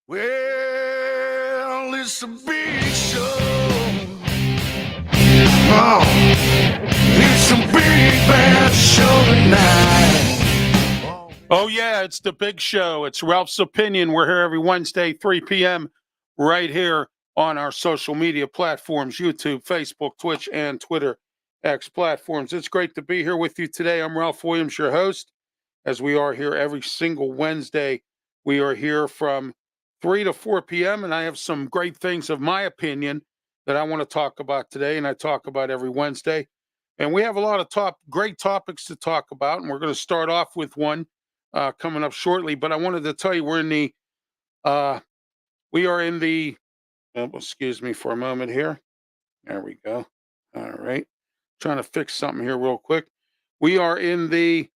Well, it's a big show. Oh, it's a big bad show tonight. Oh, yeah, it's the big show. It's Ralph's Opinion. We're here every Wednesday, 3 p.m., right here on our social media platforms YouTube, Facebook, Twitch, and Twitter X platforms. It's great to be here with you today. I'm Ralph Williams, your host, as we are here every single Wednesday. We are here from 3 to 4 p.m., and I have some great things of my opinion that I want to talk about today, and I talk about every Wednesday. And we have a lot of great topics to talk about, and we're going to start off with one coming up shortly. But I wanted to tell you uh, we are in the. Excuse me for a moment here. There we go. All right, trying to fix something here real quick. We are in the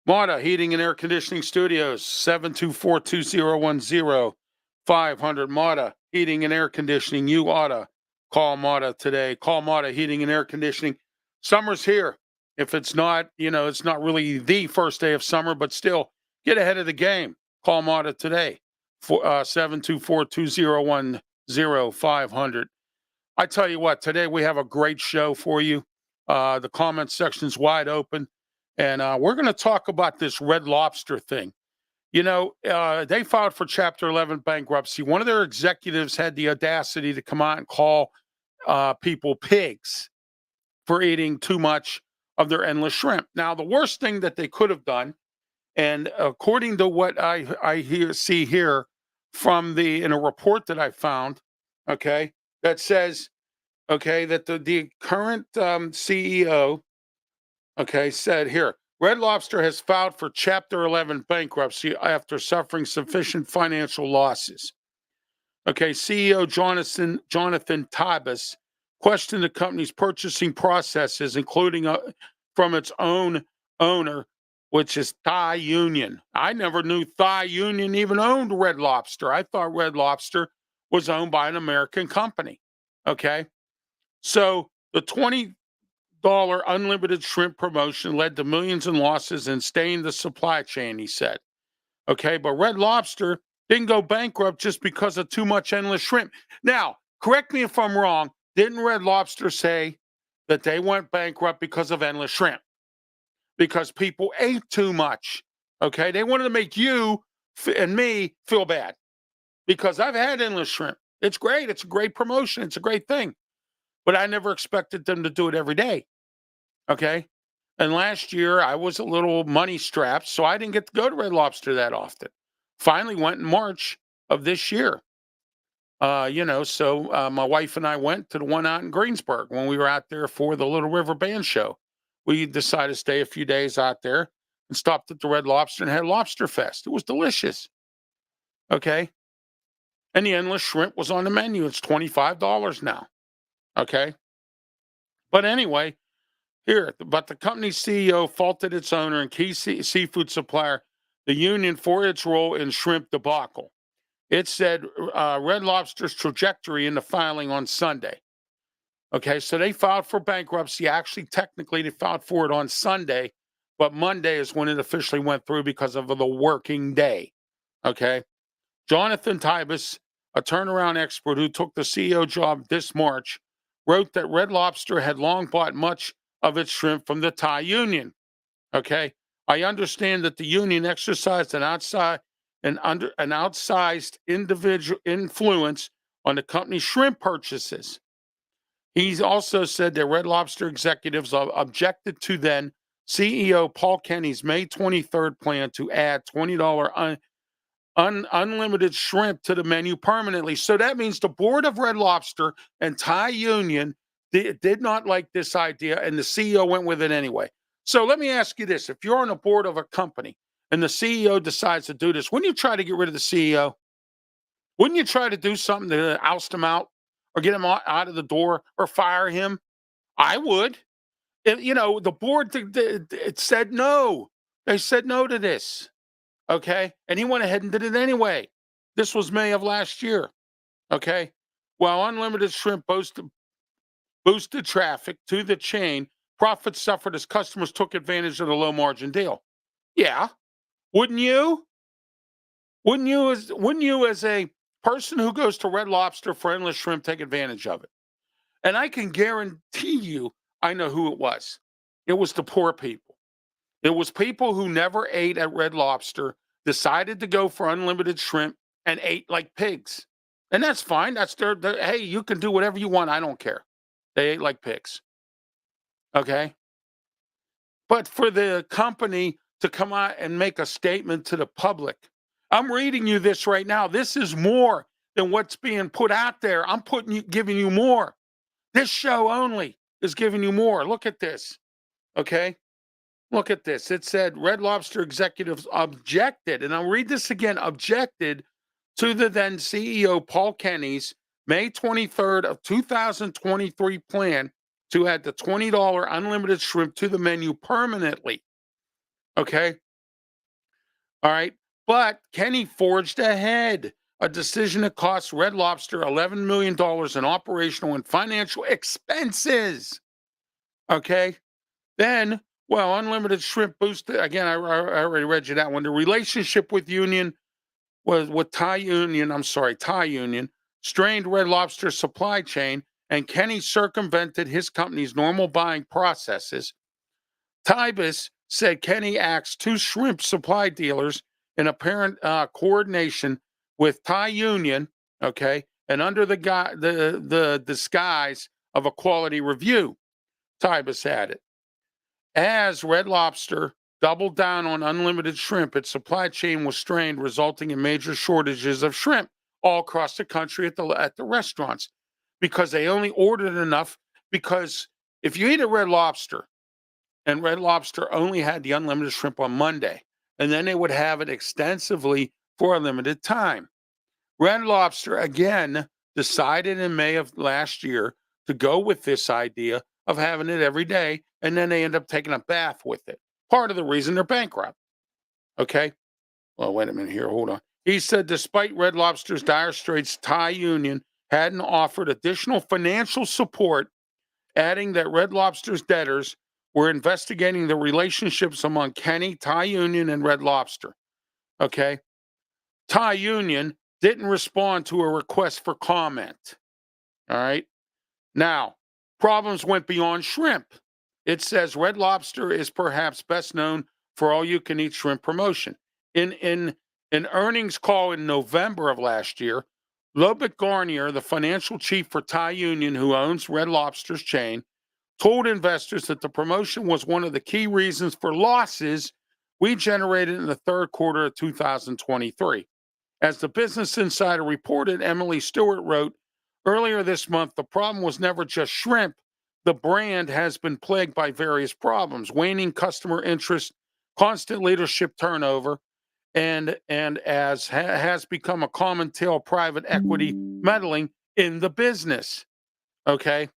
Mata Heating and Air Conditioning Studios, 724-2010-500. Mata Heating and Air Conditioning. You oughta call Mata today. Call Mata Heating and Air Conditioning. Summer's here. If it's not, it's not really the first day of summer, but still get ahead of the game. Call Mata today for 724-2010-500. I tell you what, today we have a great show for you. The comment section's wide open. And we're going to talk about this Red Lobster thing. They filed for Chapter 11 bankruptcy. One of their executives had the audacity to come out and call people pigs for eating too much of their endless shrimp. Now, the worst thing that they could have done, and according to what see here from in a report that I found, okay, that says, okay, that the current CEO, okay, said here, Red Lobster has filed for Chapter 11 bankruptcy after suffering sufficient financial losses. Okay, CEO Jonathan Tibus questioned the company's purchasing processes, including from its own owner, which is Thai Union. I never knew Thai Union even owned Red Lobster. I thought Red Lobster was owned by an American company. Okay, so the $20 unlimited shrimp promotion led to millions in losses and staying the supply chain, he said. Okay, but Red Lobster didn't go bankrupt just because of too much endless shrimp. Now, correct me if I'm wrong, didn't Red Lobster say that they went bankrupt because of endless shrimp? Because people ate too much. Okay, they wanted to make you and me feel bad because I've had endless shrimp. It's great. It's a great promotion. It's a great thing. But I never expected them to do it every day. Okay. And last year I was a little money strapped, so I didn't get to go to Red Lobster that often. Finally went in March of this year. So my wife and I went to the one out in Greensburg when we were out there for the Little River Band show. We decided to stay a few days out there and stopped at the Red Lobster and had Lobster Fest. It was delicious. Okay. And the endless shrimp was on the menu. It's $25 now. Okay. But anyway, but the company's CEO faulted its owner and key seafood supplier, the union, for its role in shrimp debacle. It said Red Lobster's trajectory in the filing on Sunday. Okay, so they filed for bankruptcy. Actually, technically, they filed for it on Sunday, but Monday is when it officially went through because of the working day. Okay. Jonathan Tibus, a turnaround expert who took the CEO job this March, wrote that Red Lobster had long bought much of its shrimp from the Thai Union. Okay. I understand that the union exercised an outsized individual influence on the company's shrimp purchases. He's also said that Red Lobster executives objected to then CEO Paul Kenny's May 23rd plan to add $20 unlimited shrimp to the menu permanently. So that means the board of Red Lobster and Thai Union did not like this idea, and the CEO went with it anyway. So let me ask you this. If you're on the board of a company and the CEO decides to do this, wouldn't you try to get rid of the CEO? Wouldn't you try to do something to oust him out or get him out of the door or fire him? I would. The board it said no. They said no to this. Okay. And he went ahead and did it anyway. This was May of last year. Okay. While unlimited shrimp boosted traffic to the chain, profits suffered as customers took advantage of the low margin deal. Yeah. Wouldn't you? Wouldn't you as a person who goes to Red Lobster for endless shrimp take advantage of it? And I can guarantee you, I know who it was. It was the poor people. It was people who never ate at Red Lobster, decided to go for unlimited shrimp, and ate like pigs. And that's fine. That's their hey, you can do whatever you want. I don't care. They ate like pigs. Okay. But for the company to come out and make a statement to the public, I'm reading you this right now. This is more than what's being put out there. I'm giving you more. This show only is giving you more. Look at this. Okay. Look at this. It said Red Lobster executives objected, and I'll read this again, objected to the then CEO Paul Kenny's May 23rd of 2023 plan to add the $20 unlimited shrimp to the menu permanently. Okay. All right. But Kenny forged ahead, a decision that cost Red Lobster $11 million in operational and financial expenses. Okay. Then, well, unlimited shrimp boosted. Again, I already read you that one. The relationship with Union was with Thai Union. I'm sorry, Thai Union strained Red Lobster's supply chain, and Kenny circumvented his company's normal buying processes. Tybus said Kenny acts two shrimp supply dealers in apparent coordination with Thai Union, okay, and under the disguise of a quality review. Tybus added. As Red Lobster doubled down on unlimited shrimp, its supply chain was strained, resulting in major shortages of shrimp all across the country at the restaurants because they only ordered enough. Because if you eat at Red Lobster, and Red Lobster only had the unlimited shrimp on Monday, and then they would have it extensively for a limited time. Red Lobster again decided in May of last year to go with this idea of having it every day, and then they end up taking a bath with it. Part of the reason they're bankrupt. Okay. Well, wait a minute here. Hold on. He said, despite Red Lobster's dire straits, Thai Union hadn't offered additional financial support, adding that Red Lobster's debtors were investigating the relationships among Kenny, Thai Union, and Red Lobster. Okay. Thai Union didn't respond to a request for comment. All right. Now, problems went beyond shrimp. It says Red Lobster is perhaps best known for all you can eat shrimp promotion. In an earnings call in November of last year, Lobet Garnier, the financial chief for Thai Union, who owns Red Lobster's chain, told investors that the promotion was one of the key reasons for losses we generated in the third quarter of 2023. As the Business Insider reported, Emily Stewart wrote, earlier this month, the problem was never just shrimp. The brand has been plagued by various problems, waning customer interest, constant leadership turnover, and as has become a common tale, private equity meddling in the business. Okay.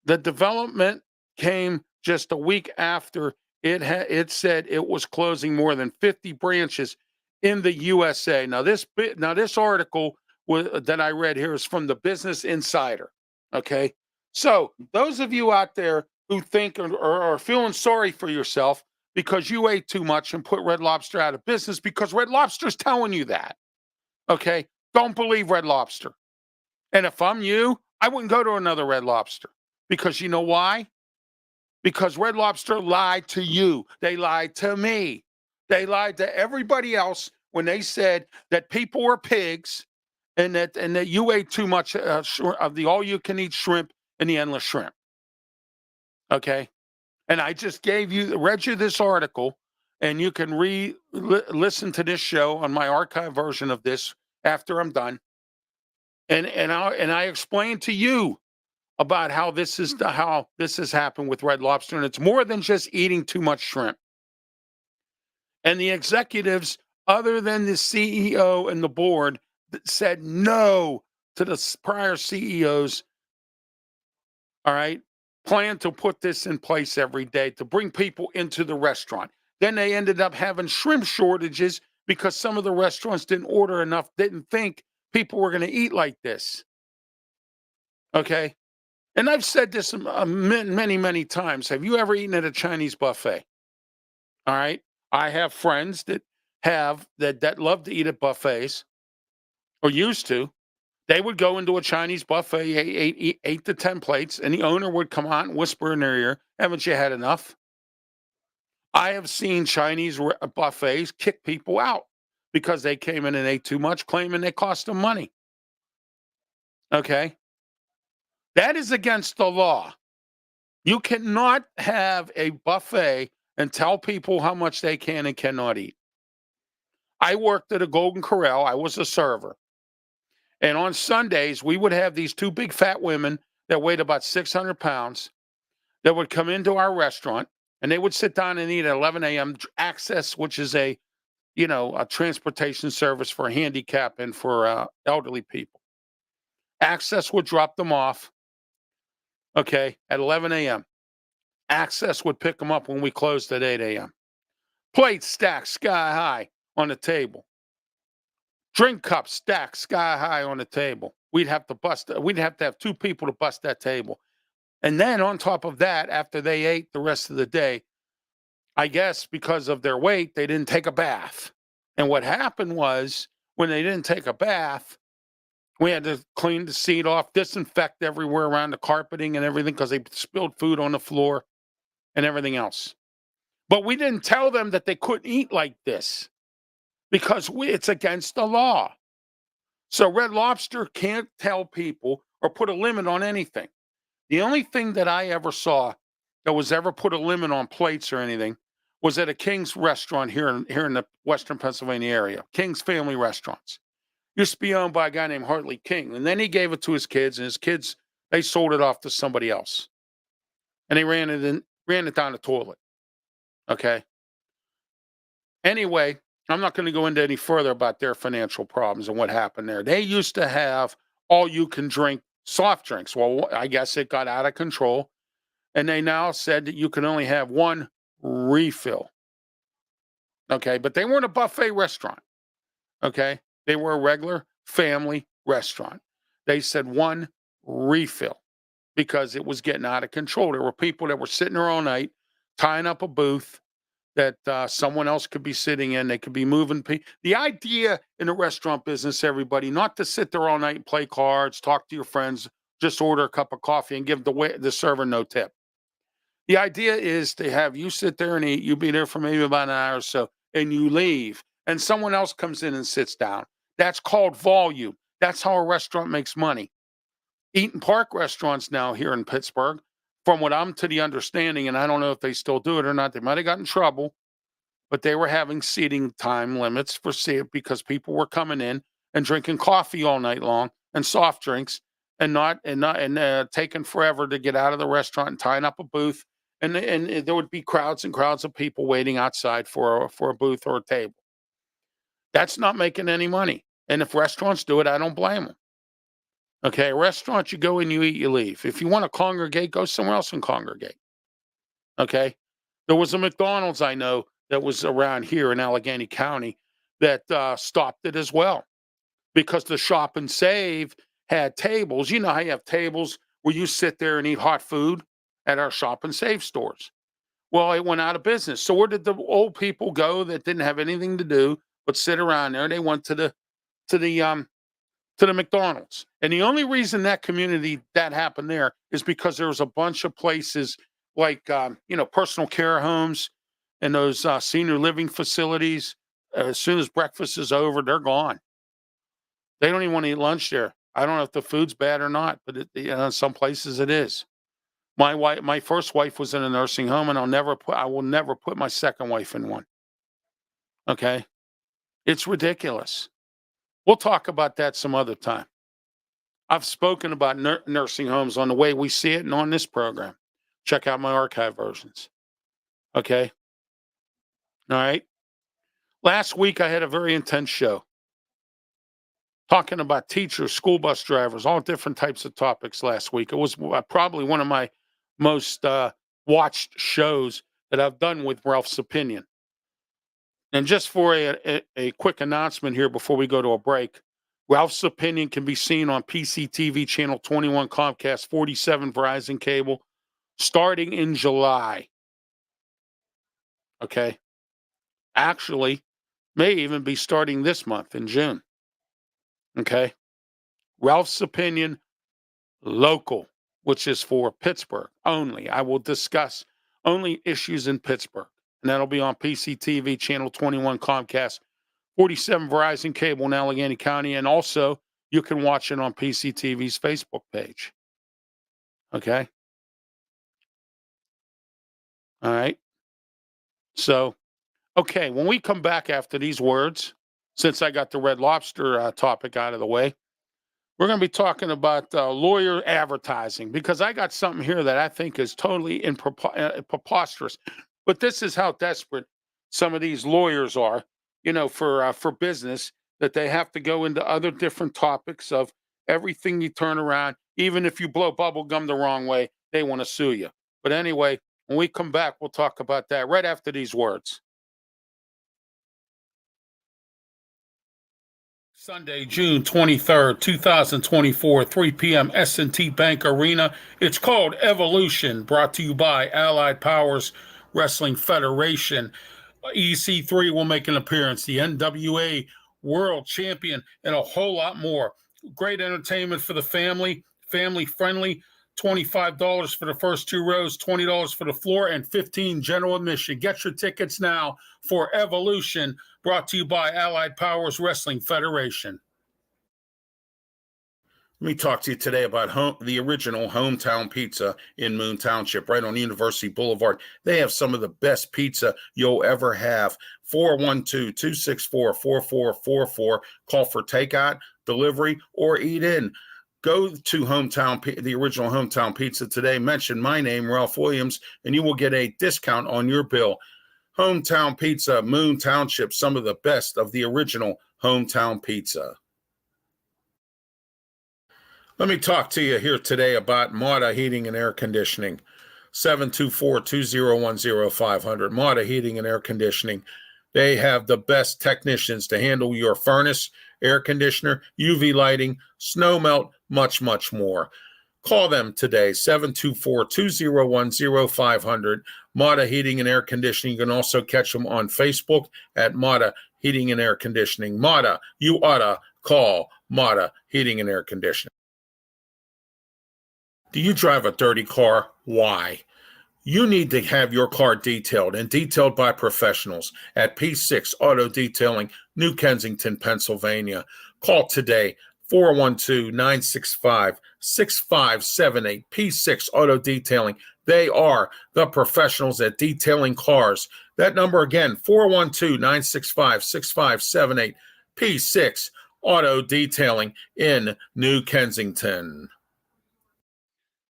The development came just a week after it said it was closing more than 50 branches in the USA. Now this article that I read here is from the Business Insider. Okay, so those of you out there who think or are feeling sorry for yourself because you ate too much and put Red Lobster out of business because Red Lobster's telling you that. Okay, don't believe Red Lobster. And if I'm you, I wouldn't go to another Red Lobster because you know why? Because Red Lobster lied to you. They lied to me. They lied to everybody else when they said that people were pigs and that you ate too much of the all-you-can-eat shrimp and the endless shrimp. Okay, and I just read you this article, and you can listen to this show on my archive version of this after I'm done. And I explained to you about how this has happened with Red Lobster, and it's more than just eating too much shrimp. And the executives, other than the CEO and the board, said no to the prior CEOs. All right, plan to put this in place every day to bring people into the restaurant. Then they ended up having shrimp shortages because some of the restaurants didn't order enough, didn't think people were going to eat like this. Okay. And I've said this many, many times. Have you ever eaten at a Chinese buffet? All right. I have friends that have that love to eat at buffets or used to. They would go into a Chinese buffet, eat 8 to 10 plates, and the owner would come out and whisper in their ear, "Haven't you had enough?" I have seen Chinese buffets kick people out because they came in and ate too much, claiming they cost them money. Okay. That is against the law. You cannot have a buffet and tell people how much they can and cannot eat. I worked at a Golden Corral. I was a server. And on Sundays, we would have these two big fat women that weighed about 600 pounds that would come into our restaurant and they would sit down and eat at 11 a.m. Access, which is a transportation service for handicap and for elderly people. Access would drop them off, okay, at 11 a.m. Access would pick them up when we closed at 8 a.m. Plates stacked sky high on the table. Drink cups stacked sky high on the table. We'd have to have two people to bust that table. And then on top of that, after they ate the rest of the day, I guess because of their weight, they didn't take a bath. And what happened was when they didn't take a bath, we had to clean the seat off, disinfect everywhere around the carpeting and everything because they spilled food on the floor and everything else. But we didn't tell them that they couldn't eat like this because it's against the law. So Red Lobster can't tell people or put a limit on anything. The only thing that I ever saw that was ever put a limit on plates or anything was at a King's restaurant here in the Western Pennsylvania area. King's Family Restaurants used to be owned by a guy named Hartley King, and then he gave it to his kids, and his kids they sold it off to somebody else, and they ran it down the toilet. Okay. Anyway, I'm not going to go into any further about their financial problems and what happened there. They used to have all you can drink soft drinks. Well, I guess it got out of control. And they now said that you can only have one refill. Okay. But they weren't a buffet restaurant. Okay. They were a regular family restaurant. They said one refill because it was getting out of control. There were people that were sitting there all night, tying up a booth that someone else could be sitting in. They could be moving. The idea in the restaurant business, everybody, not to sit there all night and play cards, talk to your friends, just order a cup of coffee and give the server no tip. The idea is to have you sit there and eat. You be there for maybe about an hour or so, and you leave, and someone else comes in and sits down. That's called volume. That's how a restaurant makes money. Eaton Park restaurants now here in Pittsburgh, from what I'm to the understanding, and I don't know if they still do it or not, they might have gotten in trouble, but they were having seating time limits for because people were coming in and drinking coffee all night long and soft drinks and taking forever to get out of the restaurant and tying up a booth. And there would be crowds and crowds of people waiting outside for a booth or a table. That's not making any money. And if restaurants do it, I don't blame them. Okay, a restaurant, you go in, you eat, you leave. If you want to congregate, go somewhere else and congregate. Okay, there was a McDonald's I know that was around here in Allegheny County that stopped it as well because the Shop and Save had tables. You know how you have tables where you sit there and eat hot food at our Shop and Save stores. Well, it went out of business. So where did the old people go that didn't have anything to do but sit around there? They went to the McDonald's. And the only reason that community that happened there is because there was a bunch of places like personal care homes and those senior living facilities. As soon as breakfast is over, they're gone. They don't even want to eat lunch there. I don't know if the food's bad or not, but in some places it is. My first wife was in a nursing home, and I will never put my second wife in one. Okay, it's ridiculous. We'll talk about that some other time. I've spoken about nursing homes on the way we see it and on this program. Check out my archive versions. Okay. All right. Last week, I had a very intense show talking about teachers, school bus drivers, all different types of topics last week. It was probably one of my most watched shows that I've done with Ralph's Opinion. And just for a quick announcement here before we go to a break, Ralph's Opinion can be seen on PCTV channel 21, Comcast 47, Verizon Cable, starting in July. Okay. Actually, May even be starting this month in June. Okay. Ralph's Opinion Local, which is for Pittsburgh only. I will discuss only issues in Pittsburgh. And that'll be on PCTV, Channel 21, Comcast, 47 Verizon Cable in Allegheny County. And also, you can watch it on PCTV's Facebook page. Okay. All right. So, okay, when we come back after these words, since I got the Red Lobster topic out of the way, we're going to be talking about lawyer advertising because I got something here that I think is totally preposterous. But this is how desperate some of these lawyers are, for business, that they have to go into other different topics of everything you turn around. Even if you blow bubble gum the wrong way, they want to sue you. But anyway, when we come back, we'll talk about that right after these words. Sunday, June 23rd, 2024, 3 p.m., S&T Bank Arena. It's called Evolution, brought to you by Allied Powers Wrestling Federation. EC3 will make an appearance, the NWA World Champion, and a whole lot more. Great entertainment for the family, family friendly. $25 for the first 2 rows, $20 for the floor, and $15 general admission. Get your tickets now for Evolution, brought to you by Allied Powers Wrestling Federation. Let me talk to you today about the original Hometown Pizza in Moon Township, right on University Boulevard. They have some of the best pizza you'll ever have. 412-264-4444. Call for takeout, delivery, or eat in. Go to the original Hometown Pizza today. Mention my name, Ralph Williams, and you will get a discount on your bill. Hometown Pizza, Moon Township, some of the best of the original Hometown Pizza. Let me talk to you here today about Mauda Heating and Air Conditioning. 724-201-0500. Mauda Heating and Air Conditioning. They have the best technicians to handle your furnace, air conditioner, UV lighting, snow melt, much, much more. Call them today, 724-201-0500. Mauda Heating and Air Conditioning. You can also catch them on Facebook at Mauda Heating and Air Conditioning. Mauda, you oughta call Mauda Heating and Air Conditioning. Do you drive a dirty car? Why? You need to have your car detailed, and detailed by professionals at P6 Auto Detailing, New Kensington, Pennsylvania. Call today, 412-965-6578. P6 Auto Detailing. They are the professionals at detailing cars. That number again, 412-965-6578. P6 Auto Detailing in New Kensington.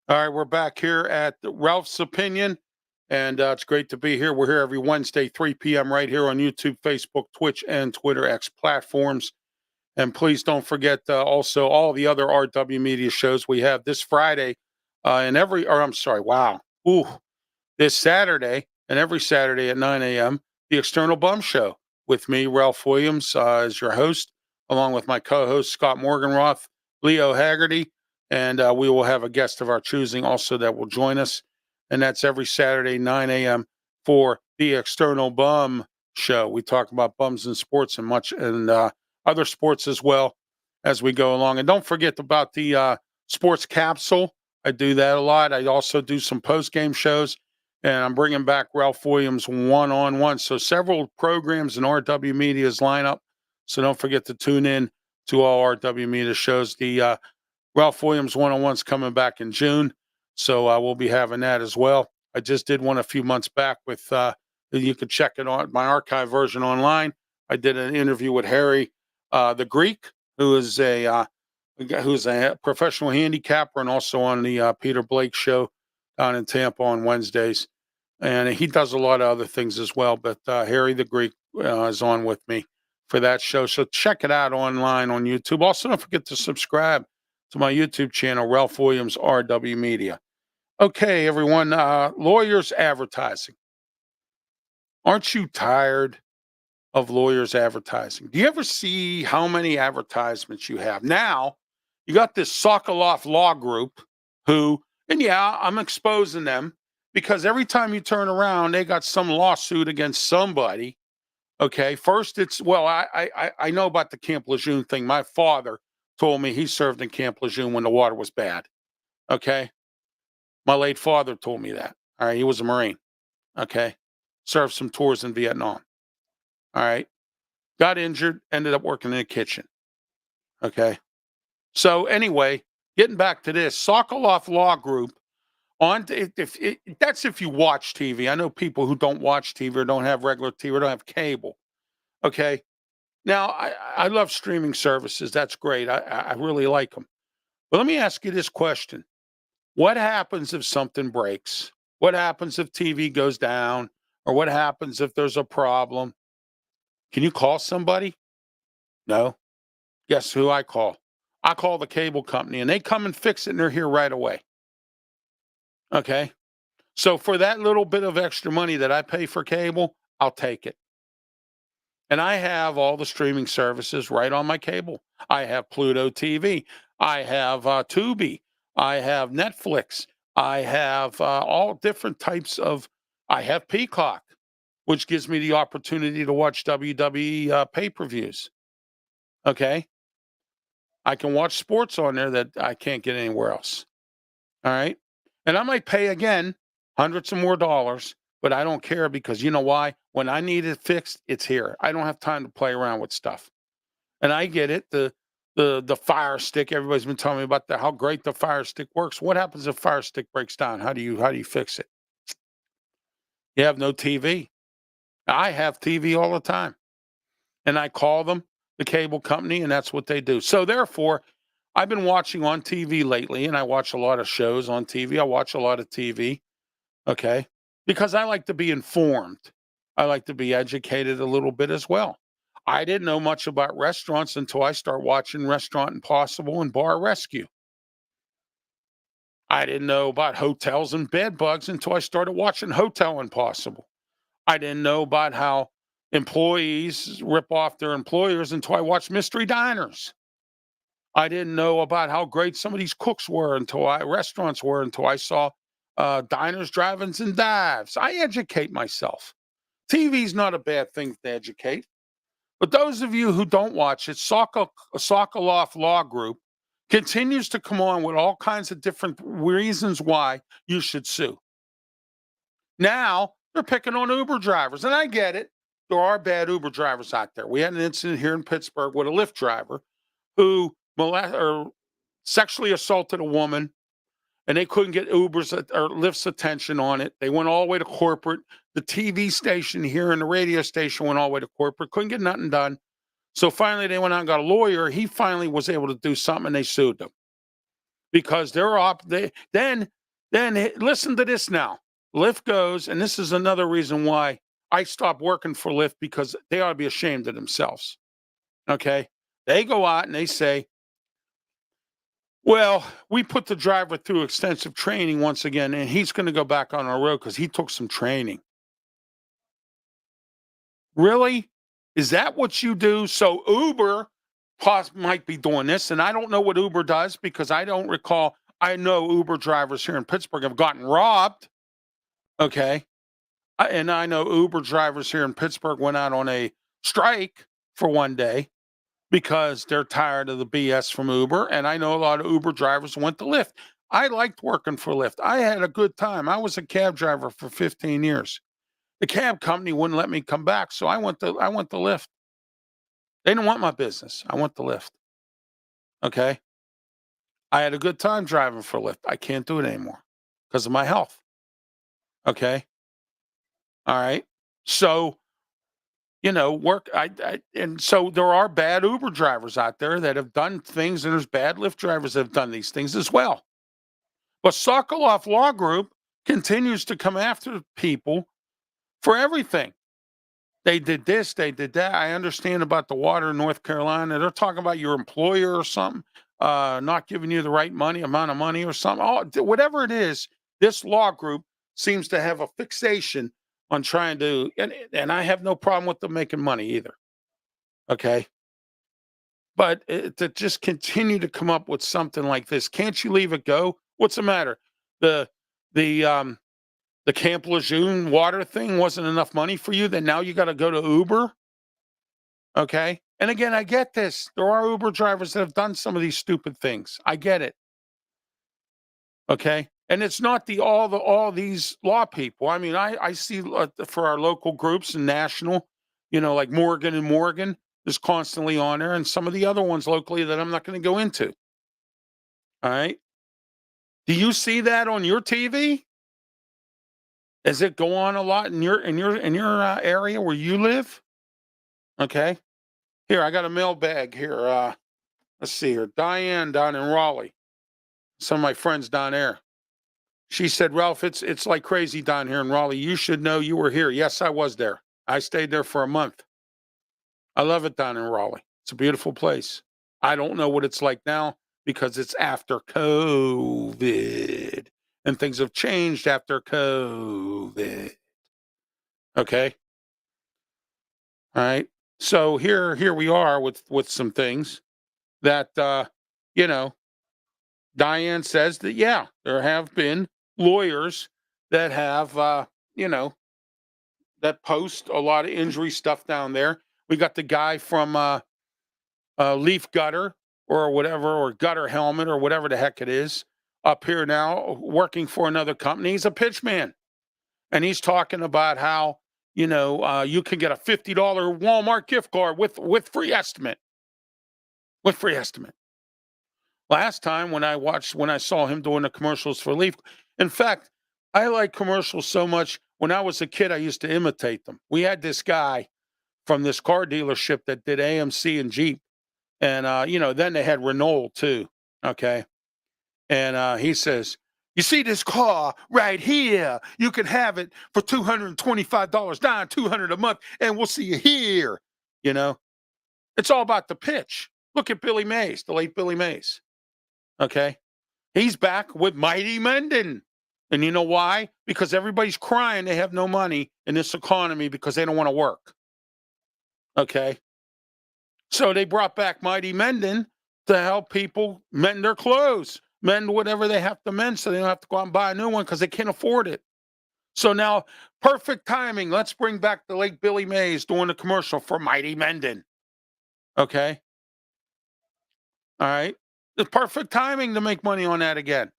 All right, we're back here at Ralph's Opinion, and it's great to be here. We're here every Wednesday, 3 p.m. right here on YouTube, Facebook, Twitch, and Twitter X platforms. And please don't forget also all the other RW Media shows we have this Friday this Saturday and every Saturday at 9 a.m., the External Bum Show with me, Ralph Williams, as your host, along with my co-host, Scott Morganroth, Leo Haggerty, and we will have a guest of our choosing also that will join us. And that's every Saturday, 9 a.m. for the External Bum Show. We talk about bums in sports and other sports as well as we go along. And don't forget about the Sports Capsule. I do that a lot. I also do some post-game shows, and I'm bringing back Ralph Williams one-on-one. So several programs in RW Media's lineup. So don't forget to tune in to all RW Media shows. The Ralph Williams one-on-one's coming back in June, so we'll be having that as well. I just did one a few months back with, you could check it on my archive version online. I did an interview with Harry the Greek, who is a professional handicapper and also on the Peter Blake show down in Tampa on Wednesdays. And he does a lot of other things as well, but Harry the Greek is on with me for that show. So check it out online on YouTube. Also, don't forget to subscribe to my YouTube channel, Ralph Williams RW Media. Okay, everyone, lawyers advertising. Aren't you tired of lawyers advertising? Do you ever see how many advertisements you have? Now, you got this Sokoloff Law Group and yeah, I'm exposing them because every time you turn around, they got some lawsuit against somebody Okay, first it's well, I know about the Camp Lejeune thing. My father told me he served in Camp Lejeune when the water was bad. Okay, my late father told me that. All right, he was a Marine. Okay, served some tours in Vietnam. All right, got injured, ended up working in the kitchen. Okay, so anyway, getting back to this, Sokoloff Law Group on that's if you watch TV. I know people who don't watch TV or don't have regular TV or don't have cable. Okay, now, I love streaming services. That's great. I really like them. But let me ask you this question. What happens if something breaks? What happens if TV goes down? Or what happens if there's a problem? Can you call somebody? No. Guess who I call? I call the cable company and they come and fix it and they're here right away. Okay. So for that little bit of extra money that I pay for cable, I'll take it. And I have all the streaming services right on my cable. I have Pluto TV. I have Tubi. I have Netflix. I have all different types of. I have Peacock, which gives me the opportunity to watch WWE pay-per-views. Okay, I can watch sports on there that I can't get anywhere else. All right, and I might pay again hundreds of more dollars, but I don't care because you know why? When I need it fixed, it's here. I don't have time to play around with stuff. And I get it. The Fire Stick. Everybody's been telling me about how great the Fire Stick works. What happens if Fire Stick breaks down? How do you fix it? You have no TV. I have TV all the time, and I call them the cable company, and that's what they do. So therefore, I've been watching on TV lately, and I watch a lot of shows on TV. I watch a lot of TV. Okay, because I like to be informed. I like to be educated a little bit as well. I didn't know much about restaurants until I start watching Restaurant Impossible and Bar Rescue. I didn't know about hotels and bed bugs until I started watching Hotel Impossible. I didn't know about how employees rip off their employers until I watched Mystery Diners. I didn't know about how great some of these cooks were restaurants were until I saw diners, drive-ins, and dives. I educate myself. TV's not a bad thing to educate. But those of you who don't watch it, Sokoloff Law Group continues to come on with all kinds of different reasons why you should sue. Now they're picking on Uber drivers, and I get it. There are bad Uber drivers out there. We had an incident here in Pittsburgh with a Lyft driver who sexually assaulted a woman, and they couldn't get Uber's or Lyft's attention on it. They went all the way to corporate. The TV station here and the radio station went all the way to corporate. Couldn't get nothing done. So finally, they went out and got a lawyer. He finally was able to do something, and they sued them because they're up. Then listen to this now. Lyft goes, and this is another reason why I stopped working for Lyft because they ought to be ashamed of themselves. Okay, they go out and they say, well, we put the driver through extensive training once again, and he's going to go back on our road because he took some training. Really? Is that what you do? So Uber might be doing this, and I don't know what Uber does because I don't recall. I know Uber drivers here in Pittsburgh have gotten robbed. Okay. And I know Uber drivers here in Pittsburgh went out on a strike for one day because they're tired of the BS from Uber. And I know a lot of Uber drivers went to Lyft. I liked working for Lyft. I had a good time. I was a cab driver for 15 years. The cab company wouldn't let me come back, so I went to Lyft. They didn't want my business. I went to Lyft. Okay. I had a good time driving for Lyft. I can't do it anymore because of my health. Okay. All right. So, and so there are bad Uber drivers out there that have done things, and there's bad Lyft drivers that have done these things as well. But Sokoloff Law Group continues to come after people for everything. They did this, they did that. I understand about the water in North Carolina. They're talking about your employer or something, not giving you the right amount of money or something. Whatever it is, this law group seems to have a fixation on trying to, and I have no problem with them making money either. Okay. But to just continue to come up with something like this, can't you leave it go? What's the matter? The Camp Lejeune water thing wasn't enough money for you. Then now you got to go to Uber. Okay. And again, I get this. There are Uber drivers that have done some of these stupid things. I get it. Okay. And it's not all these law people. I mean, I see for our local groups and national, like Morgan and Morgan is constantly on there, and some of the other ones locally that I'm not going to go into. All right. Do you see that on your TV? Does it go on a lot in your area where you live? Okay. Here, I got a mailbag here. Let's see here. Diane down in Raleigh. Some of my friends down there. She said, Ralph, it's like crazy down here in Raleigh. You should know you were here. Yes, I was there. I stayed there for a month. I love it down in Raleigh. It's a beautiful place. I don't know what it's like now because it's after COVID and things have changed after COVID. Okay. All right. So here we are with some things that you know, Diane says that yeah, there have been lawyers that have that post a lot of injury stuff down there. We got the guy from Leaf Gutter or whatever, or Gutter Helmet or whatever the heck it is, up here now working for another company. He's a pitchman, and he's talking about how you can get a $50 Walmart gift card with free estimate. With free estimate. Last time when I saw him doing the commercials for Leaf, in fact, I like commercials so much. When I was a kid, I used to imitate them. We had this guy from this car dealership that did AMC and Jeep, and then they had Renault too. Okay, and he says, "You see this car right here? You can have it for $225 down, $200 a month, and we'll see you here." You know, it's all about the pitch. Look at Billy Mays, the late Billy Mays. Okay. He's back with Mighty Mendon. And you know why? Because everybody's crying they have no money in this economy because they don't want to work. Okay. So they brought back Mighty Mendon to help people mend their clothes, mend whatever they have to mend so they don't have to go out and buy a new one because they can't afford it. So now, perfect timing. Let's bring back the late Billy Mays doing a commercial for Mighty Mendon. Okay. All right. The perfect timing to make money on that again.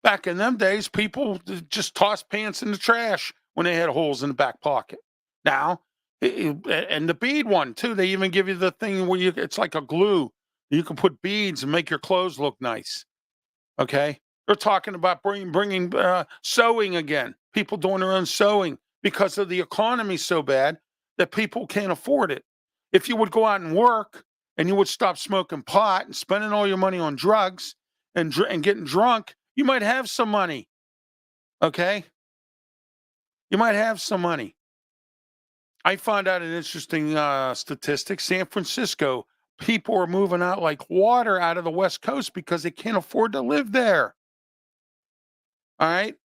Back in them days, people just tossed pants in the trash when they had holes in the back pocket. Now, and the bead one too. They even give you the thing where it's like a glue. You can put beads and make your clothes look nice. Okay, they're talking about bringing sewing again. People doing their own sewing because of the economy so bad that people can't afford it. If you would go out and work and you would stop smoking pot and spending all your money on drugs and getting drunk, you might have some money. Okay? You might have some money. I found out an interesting statistic. San Francisco, people are moving out like water out of the West Coast because they can't afford to live there. All right?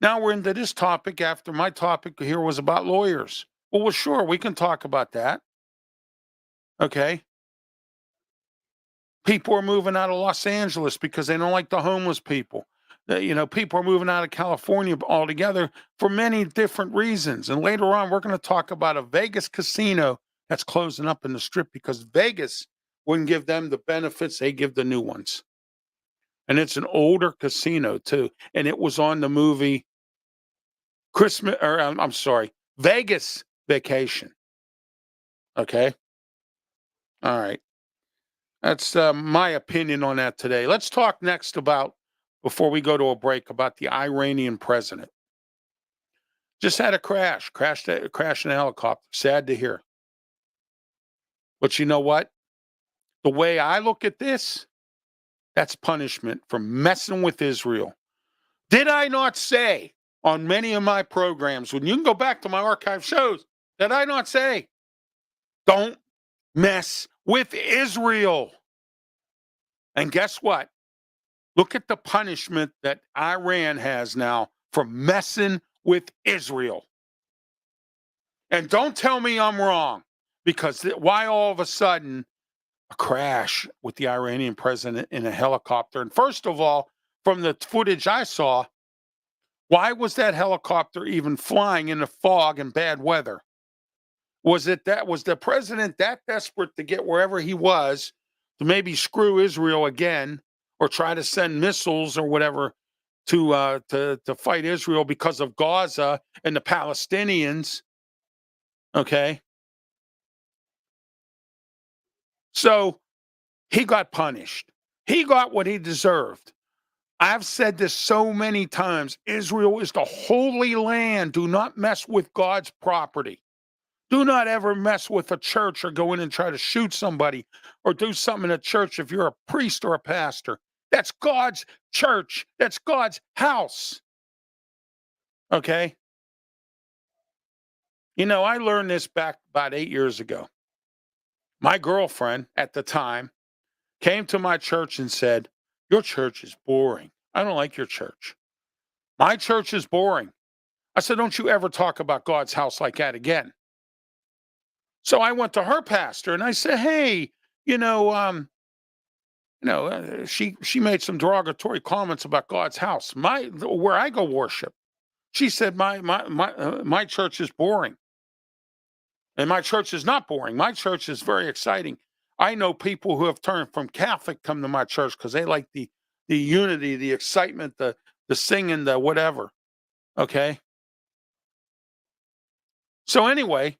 Now we're into this topic after my topic here was about lawyers. Well, sure, we can talk about that. Okay? People are moving out of Los Angeles because they don't like the homeless people. People are moving out of California altogether for many different reasons. And later on, we're going to talk about a Vegas casino that's closing up in the Strip because Vegas wouldn't give them the benefits they give the new ones. And it's an older casino too. And it was on the movie Vegas Vacation. Okay. All right. That's my opinion on that today. Let's talk next before we go to a break, about the Iranian president. Just had a crash in a helicopter. Sad to hear. But you know what? The way I look at this, that's punishment for messing with Israel. Did I not say on many of my programs, when you can go back to my archive shows, did I not say, don't mess with Israel? And guess what? Look at the punishment that Iran has now for messing with Israel. And don't tell me I'm wrong, because why all of a sudden a crash with the Iranian president in a helicopter? And first of all, from the footage I saw, why was that helicopter even flying in the fog and bad weather? Was the president that desperate to get wherever he was to maybe screw Israel again or try to send missiles or whatever to fight Israel because of Gaza and the Palestinians? Okay. So he got punished. He got what he deserved. I've said this so many times. Israel is the holy land. Do not mess with God's property. Do not ever mess with a church or go in and try to shoot somebody or do something in a church if you're a priest or a pastor. That's God's church. That's God's house. Okay? You know, I learned this back about 8 years ago. My girlfriend at the time came to my church and said, "Your church is boring. I don't like your church. My church is boring." I said, "Don't you ever talk about God's house like that again." So I went to her pastor and I said, "Hey, she made some derogatory comments about God's house, where I go worship." She said, "My church is boring, and my church is not boring. My church is very exciting. I know people who have turned from Catholic come to my church because they like the unity, the excitement, the singing, the whatever." Okay. So anyway,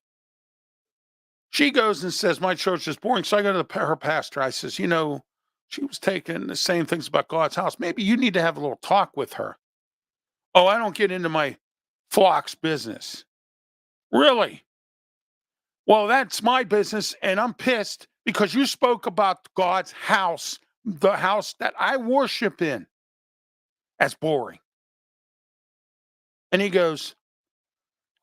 she goes and says, "My church is boring." So I go to her pastor. I says, she was taking the same things about God's house. Maybe you need to have a little talk with her. "Oh, I don't get into my flock's business." Really? Well, that's my business. And I'm pissed because you spoke about God's house, the house that I worship in, as boring. And he goes,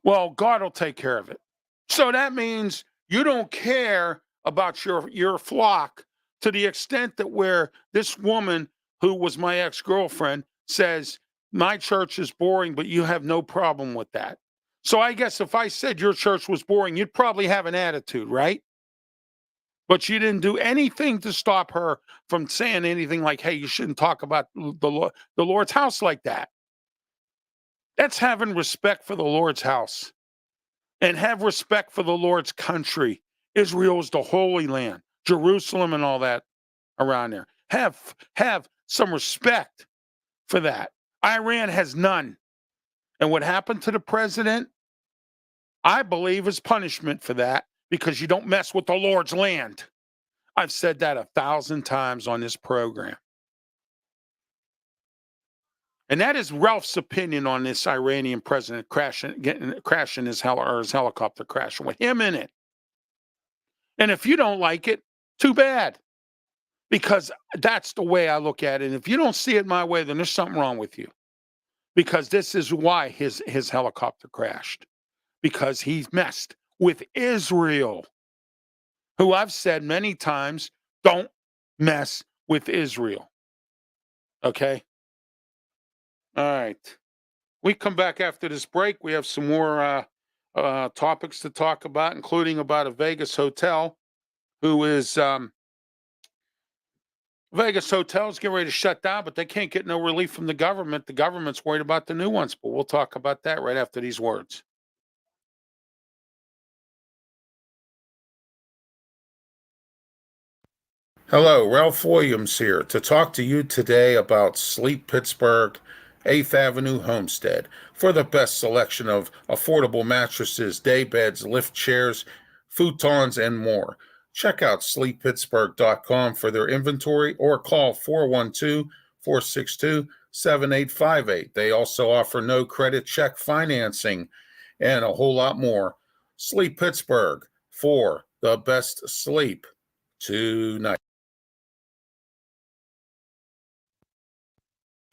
"Well, God will take care of it." So that means you don't care about your flock to the extent that where this woman who was my ex-girlfriend says, "My church is boring, but you have no problem with that." So I guess if I said your church was boring, you'd probably have an attitude, right? But you didn't do anything to stop her from saying anything like, "Hey, you shouldn't talk about the Lord's house like that." That's having respect for the Lord's house. And have respect for the Lord's country. Israel is the Holy Land, Jerusalem and all that around there. Have some respect for that. Iran has none. And what happened to the president, I believe, is punishment for that because you don't mess with the Lord's land. I've said that 1,000 times on this program. And that is Ralph's opinion on this Iranian president crashing his helicopter crashing with him in it. And if you don't like it, too bad, because that's the way I look at it. And if you don't see it my way, then there's something wrong with you, because this is why his helicopter crashed, because he messed with Israel, who I've said many times, don't mess with Israel. Okay. All right. We come back after this break. We have some more topics to talk about, including about a Vegas hotel who is Vegas hotels getting ready to shut down, but they can't get no relief from the government. The government's worried about the new ones, but we'll talk about that right after these words. Hello, Ralph Williams here to talk to you today about Sleep Pittsburgh, 8th Avenue, Homestead, for the best selection of affordable mattresses, day beds, lift chairs, futons, and more. Check out sleeppittsburgh.com for their inventory or call 412-462-7858. They also offer no credit check financing and a whole lot more. Sleep Pittsburgh for the best sleep tonight.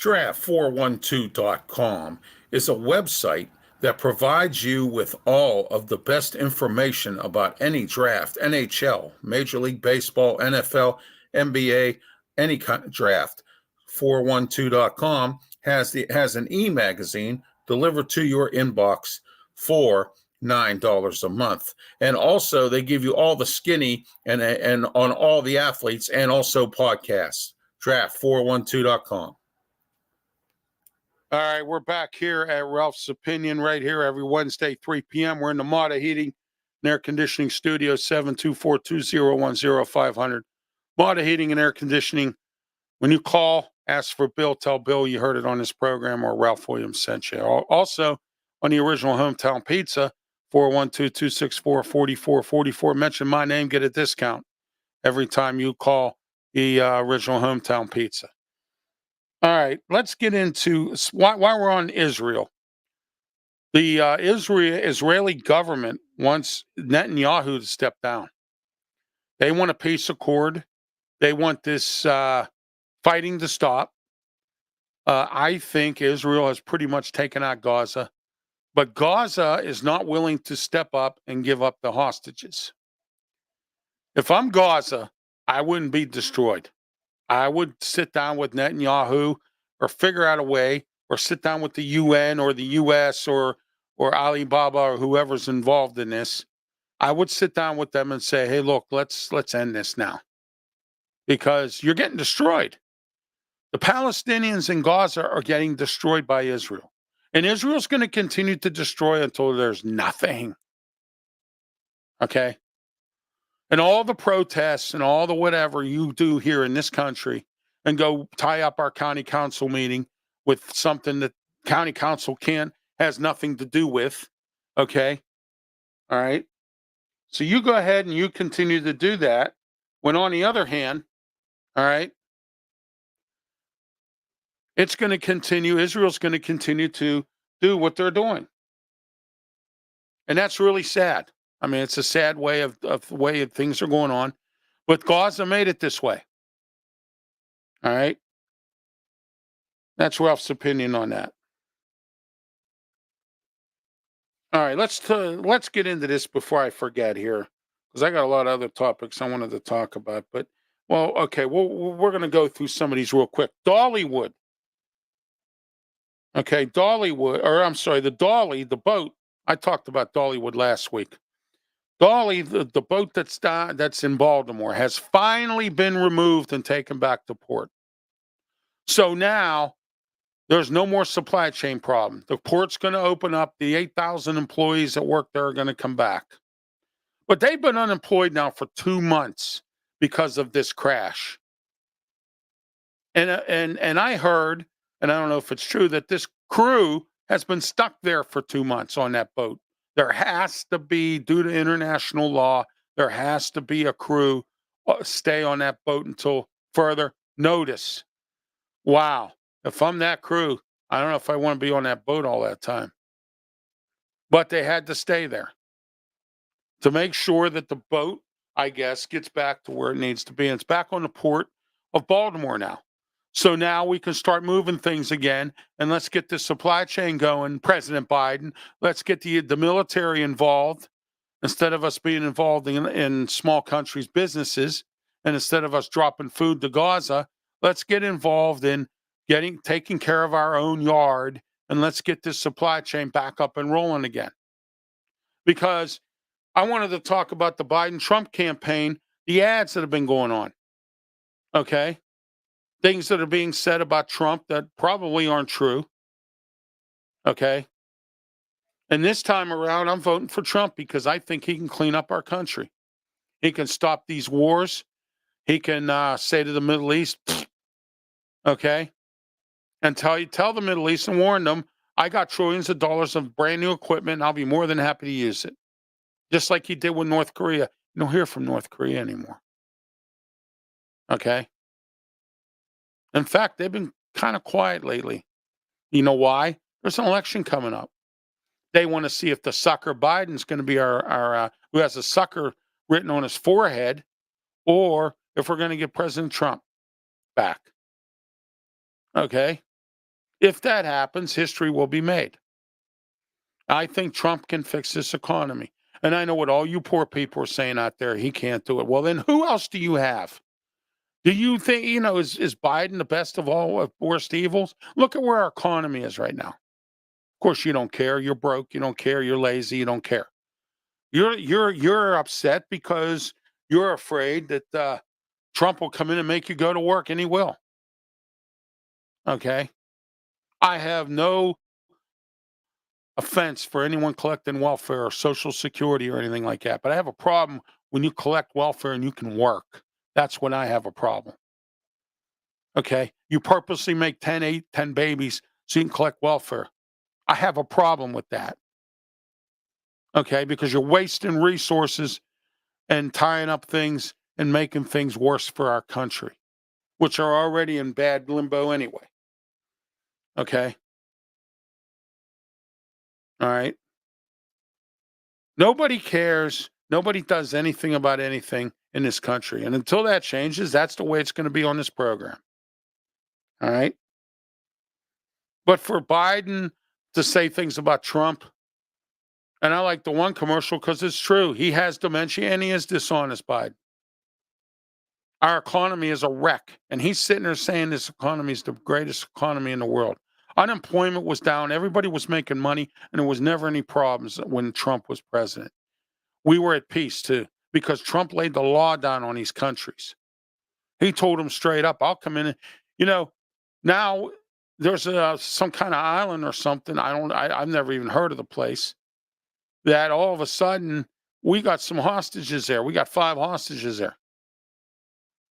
Draft412.com is a website that provides you with all of the best information about any draft, NHL, Major League Baseball, NFL, NBA, any kind of draft. 412.com has an e-magazine delivered to your inbox for $9 a month. And also they give you all the skinny and on all the athletes and also podcasts. Draft412.com. All right, we're back here at Ralph's Opinion right here every Wednesday, 3 p.m. We're in the Mata Heating and Air Conditioning Studio, 724-201-0500. Water Heating and Air Conditioning. When you call, ask for Bill, tell Bill you heard it on this program or Ralph Williams sent you. Also, on the original Hometown Pizza, 412-264-4444. Mention my name, get a discount every time you call the original Hometown Pizza. All right, let's get into while we're on Israel. The Israeli government wants Netanyahu to step down. They want a peace accord. They want this fighting to stop. I think Israel has pretty much taken out Gaza, but Gaza is not willing to step up and give up the hostages. If I'm Gaza, I wouldn't be destroyed. I would sit down with Netanyahu or figure out a way, or sit down with the UN or the US or Alibaba or whoever's involved in this. I would sit down with them and say, "Hey, look, let's end this now, because you're getting destroyed. The Palestinians in Gaza are getting destroyed by Israel, and Israel's going to continue to destroy until there's nothing." Okay. And all the protests and all the whatever you do here in this country and go tie up our county council meeting with something that county council has nothing to do with. Okay. All right. So you go ahead and you continue to do that. When on the other hand, all right, it's going to continue. Israel's going to continue to do what they're doing. And that's really sad. I mean, it's a sad way of the way things are going on. But Gaza made it this way. All right. That's Ralph's opinion on that. All right, let's get into this before I forget here, because I got a lot of other topics I wanted to talk about. But okay, we're going to go through some of these real quick. Dollywood. Okay, Dollywood, or I'm sorry, the Dolly, the boat. I talked about Dollywood last week. Dolly, the boat that's in Baltimore, has finally been removed and taken back to port. So now there's no more supply chain problem. The port's going to open up. The 8,000 employees that work there are going to come back. But they've been unemployed now for 2 months because of this crash. And I heard, and I don't know if it's true, that this crew has been stuck there for 2 months on that boat. There has to be, due to international law, there has to be a crew stay on that boat until further notice. Wow. If I'm that crew, I don't know if I want to be on that boat all that time. But they had to stay there to make sure that the boat, I guess, gets back to where it needs to be. And it's back on the port of Baltimore now. So now we can start moving things again, and let's get the supply chain going. President Biden, let's get the military involved instead of us being involved in small countries' businesses, and instead of us dropping food to Gaza, let's get involved in taking care of our own yard, and let's get this supply chain back up and rolling again. Because I wanted to talk about the Biden-Trump campaign, the ads that have been going on. Okay? Things that are being said about Trump that probably aren't true. Okay? And this time around, I'm voting for Trump because I think he can clean up our country. He can stop these wars. He can say to the Middle East, okay? And tell the Middle East and warn them, I got trillions of dollars of brand new equipment, and I'll be more than happy to use it. Just like he did with North Korea. You don't hear from North Korea anymore. Okay? In fact, they've been kind of quiet lately. You know why? There's an election coming up. They want to see if the sucker Biden's going to be our who has a sucker written on his forehead, or if we're going to get President Trump back. Okay? If that happens, history will be made. I think Trump can fix this economy. And I know what all you poor people are saying out there, he can't do it. Well, then who else do you have? Do you think, is Biden the best of all worst evils? Look at where our economy is right now. Of course, you don't care. You're broke. You don't care. You're lazy. You don't care. You're upset because you're afraid that Trump will come in and make you go to work, and he will. Okay. I have no offense for anyone collecting welfare or Social Security or anything like that. But I have a problem when you collect welfare and you can work. That's when I have a problem. Okay. You purposely make 10 babies so you can collect welfare. I have a problem with that. Okay. Because you're wasting resources and tying up things and making things worse for our country, which are already in bad limbo anyway. Okay. All right. Nobody cares. Nobody does anything about anything in this country. And until that changes, that's the way it's going to be on this program. All right. But for Biden to say things about Trump, and I like the one commercial because it's true. He has dementia and he is dishonest, Biden. Our economy is a wreck. And he's sitting there saying this economy is the greatest economy in the world. Unemployment was down. Everybody was making money. And there was never any problems when Trump was president. We were at peace too, because Trump laid the law down on these countries. He told them straight up, I'll come in. Now there's some kind of island or something. I've never even heard of the place, that all of a sudden we got some hostages there. We got 5 hostages there.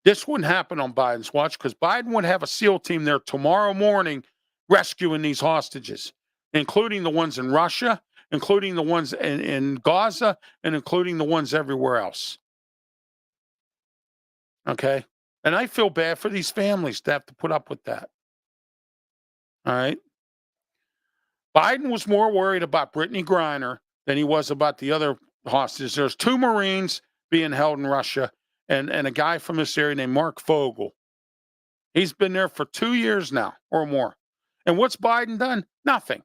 This wouldn't happen on Biden's watch because Biden would have a SEAL team there tomorrow morning rescuing these hostages, including the ones in Russia, including the ones in Gaza, and including the ones everywhere else. Okay? And I feel bad for these families to have to put up with that. All right? Biden was more worried about Brittany Griner than he was about the other hostages. There's 2 Marines being held in Russia and a guy from this area named Mark Fogel. He's been there for 2 years now or more. And what's Biden done? Nothing.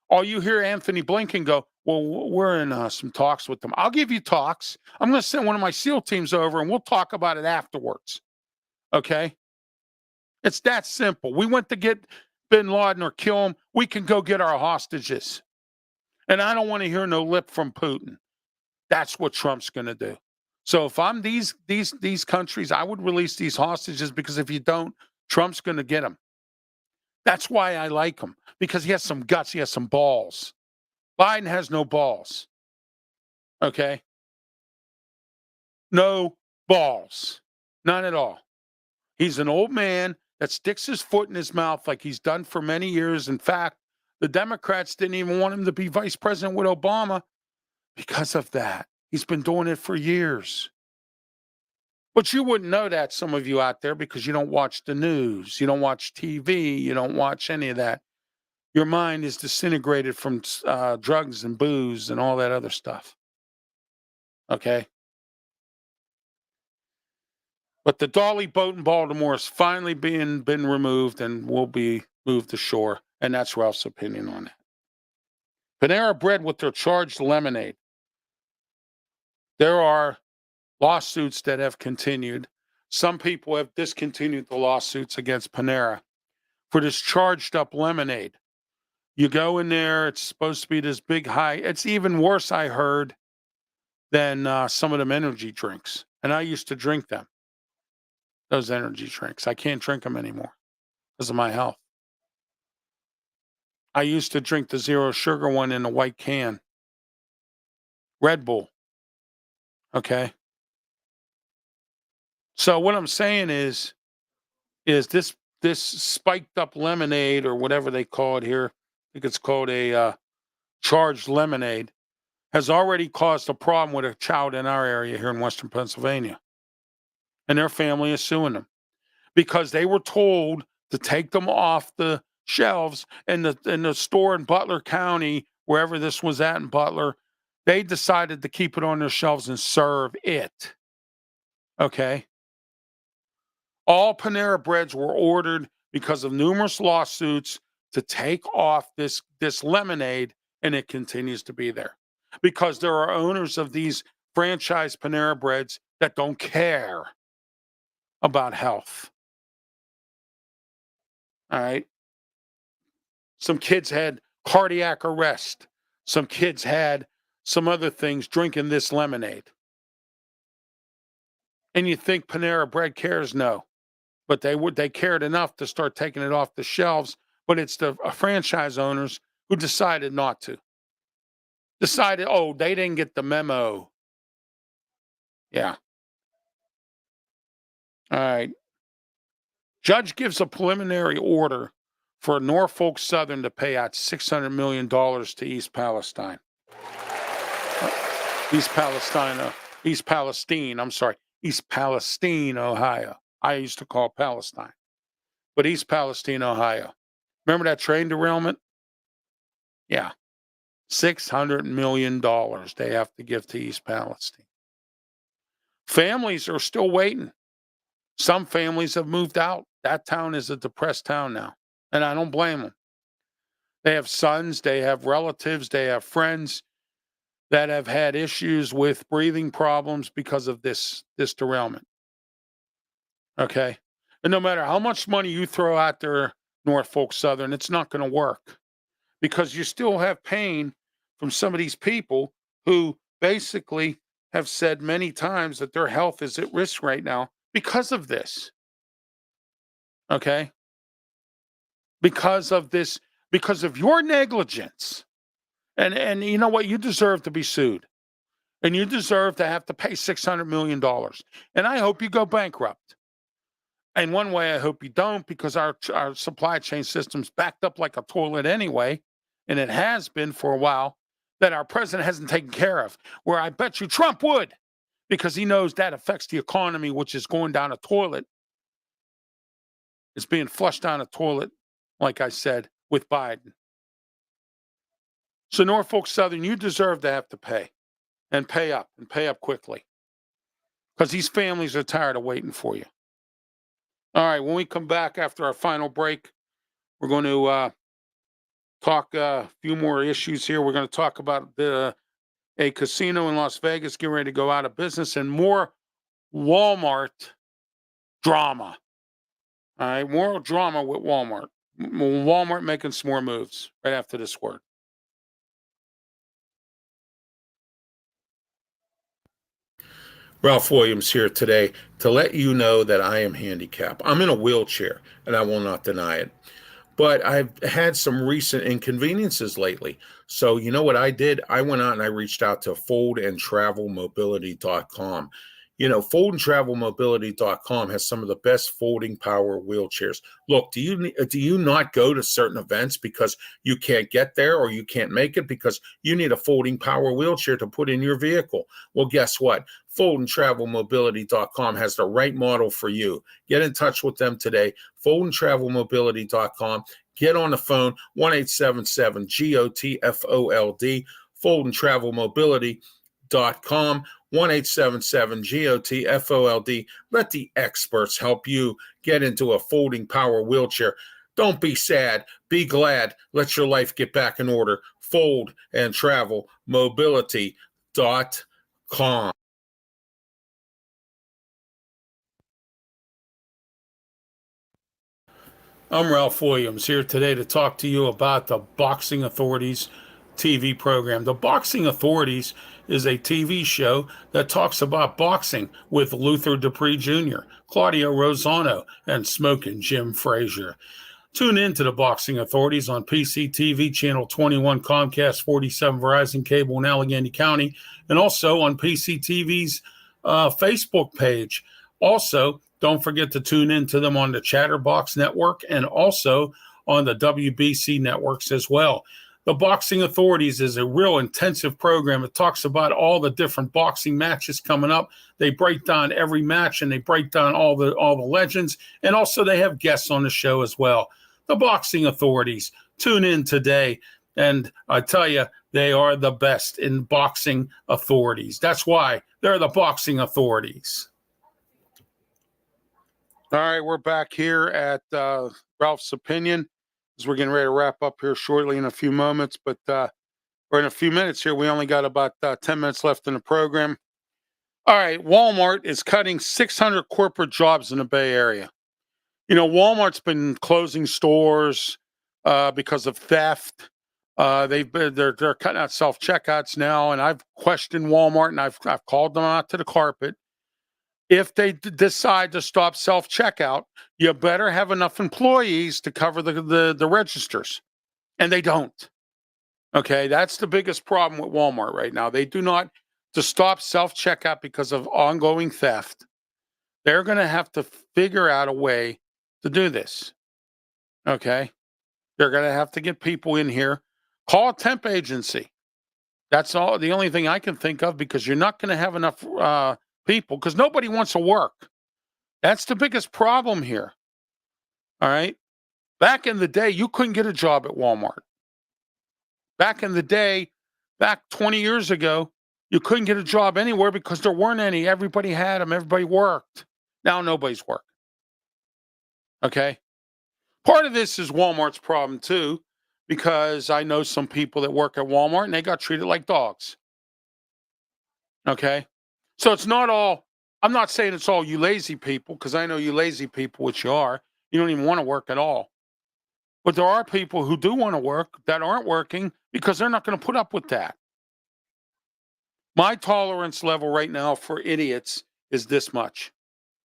All you hear Anthony Blinken go, well, we're in some talks with them. I'll give you talks. I'm going to send one of my SEAL teams over and we'll talk about it afterwards. Okay? It's that simple. We went to get bin Laden or kill him. We can go get our hostages. And I don't want to hear no lip from Putin. That's what Trump's going to do. So if I'm these countries, I would release these hostages, because if you don't, Trump's going to get them. That's why I like him, because he has some guts. He has some balls. Biden has no balls. Okay? No balls. None at all. He's an old man that sticks his foot in his mouth like he's done for many years. In fact, the Democrats didn't even want him to be vice president with Obama because of that. He's been doing it for years. But you wouldn't know that, some of you out there, because you don't watch the news. You don't watch TV. You don't watch any of that. Your mind is disintegrated from drugs and booze and all that other stuff. Okay? But the Dolly boat in Baltimore is finally been removed and will be moved ashore. And that's Ralph's opinion on it. Panera Bread with their charged lemonade. There are lawsuits that have continued. Some people have discontinued the lawsuits against Panera for this charged up lemonade. You go in there, it's supposed to be this big high. It's even worse, I heard, than some of them energy drinks. And I used to drink them, those energy drinks. I can't drink them anymore because of my health. I used to drink the zero sugar one in a white can. Red Bull. Okay. So what I'm saying is this spiked up lemonade, or whatever they call it here, I think it's called a charged lemonade, has already caused a problem with a child in our area here in Western Pennsylvania. And their family is suing them because they were told to take them off the shelves in the store in Butler County, wherever this was at in Butler. They decided to keep it on their shelves and serve it. Okay. All Panera Breads were ordered because of numerous lawsuits to take off this lemonade, and it continues to be there because there are owners of these franchise Panera Breads that don't care about health. All right. Some kids had cardiac arrest. Some kids had some other things drinking this lemonade. And you think Panera Bread cares? No. But they cared enough to start taking it off the shelves. But it's the franchise owners who decided not to. decided, oh, they didn't get the memo. Yeah. All right. Judge gives a preliminary order for Norfolk Southern to pay out $600 million to East Palestine. East Palestine, East Palestine, I'm sorry, East Palestine, Ohio. I used to call Palestine, but East Palestine, Ohio. Remember that train derailment? Yeah. $600 million they have to give to East Palestine. Families are still waiting. Some families have moved out. That town is a depressed town now, and I don't blame them. They have sons, they have relatives, they have friends that have had issues with breathing problems because of this derailment. Okay? And no matter how much money you throw out there, Norfolk Southern, it's not going to work because you still have pain from some of these people who basically have said many times that their health is at risk right now because of this. Okay? Because of this, because of your negligence. And you know what? You deserve to be sued. And you deserve to have to pay $600 million. And I hope you go bankrupt. And one way I hope you don't, because our supply chain system's backed up like a toilet anyway, and it has been for a while, that our president hasn't taken care of, where I bet you Trump would, because he knows that affects the economy, which is going down a toilet. It's being flushed down a toilet, like I said, with Biden. So Norfolk Southern, you deserve to have to pay, and pay up quickly, because these families are tired of waiting for you. All right, when we come back after our final break, we're going to talk a few more issues here. We're going to talk about a casino in Las Vegas getting ready to go out of business and more Walmart drama. All right, more drama with Walmart. Walmart making some more moves right after this word. Ralph Williams here today to let you know that I am handicapped. I'm in a wheelchair, and I will not deny it. But I've had some recent inconveniences lately. So you know what I did? I went out and I reached out to foldandtravelmobility.com. Foldandtravelmobility.com has some of the best folding power wheelchairs. Look, do you not go to certain events because you can't get there or you can't make it because you need a folding power wheelchair to put in your vehicle? Well, guess what? Foldandtravelmobility.com has the right model for you. Get in touch with them today. Foldandtravelmobility.com. Get on the phone, 1-877-GOT-FOLD, foldandtravelmobility.com, 1-877-GOT-FOLD. Let the experts help you get into a folding power wheelchair. Don't be sad. Be glad. Let your life get back in order. Foldandtravelmobility.com. I'm Ralph Williams here today to talk to you about the Boxing Authorities TV program. The Boxing Authorities is a TV show that talks about boxing with Luther Dupree Jr., Claudio Rosano, and Smokin' Jim Frazier. Tune in to the Boxing Authorities on PCTV Channel 21, Comcast 47, Verizon Cable in Allegheny County, and also on PCTV's Facebook page. Also, don't forget to tune in to them on the Chatterbox Network and also on the WBC networks as well. The Boxing Authorities is a real intensive program. It talks about all the different boxing matches coming up. They break down every match and they break down all the legends. And also they have guests on the show as well. The Boxing Authorities. Tune in today. And I tell you, they are the best in boxing authorities. That's why they're the Boxing Authorities. All right, we're back here at Ralph's Opinion as we're getting ready to wrap up here shortly in a few moments. But or in a few minutes here, we only got about 10 minutes left in the program. All right, Walmart is cutting 600 corporate jobs in the Bay Area. Walmart's been closing stores because of theft. They're cutting out self checkouts now, and I've questioned Walmart and I've called them out to the carpet. If they decide to stop self checkout, you better have enough employees to cover the registers, and they don't. Okay, that's the biggest problem with Walmart right now. They do not to stop self-checkout because of ongoing theft. They're gonna have to figure out a way to do this. Okay? They're gonna have to get people in here. Call a temp agency. That's all the only thing I can think of because you're not gonna have enough people because nobody wants to work. That's the biggest problem here. All right. Back in the day, you couldn't get a job at Walmart. Back in the day, back 20 years ago, you couldn't get a job anywhere because there weren't any. Everybody had them, everybody worked. Now nobody's working. Okay. Part of this is Walmart's problem too, because I know some people that work at Walmart and they got treated like dogs. Okay. So it's not all, I'm not saying it's all you lazy people, because I know you lazy people, which you are, you don't even want to work at all. But there are people who do want to work that aren't working because they're not going to put up with that. My tolerance level right now for idiots is this much.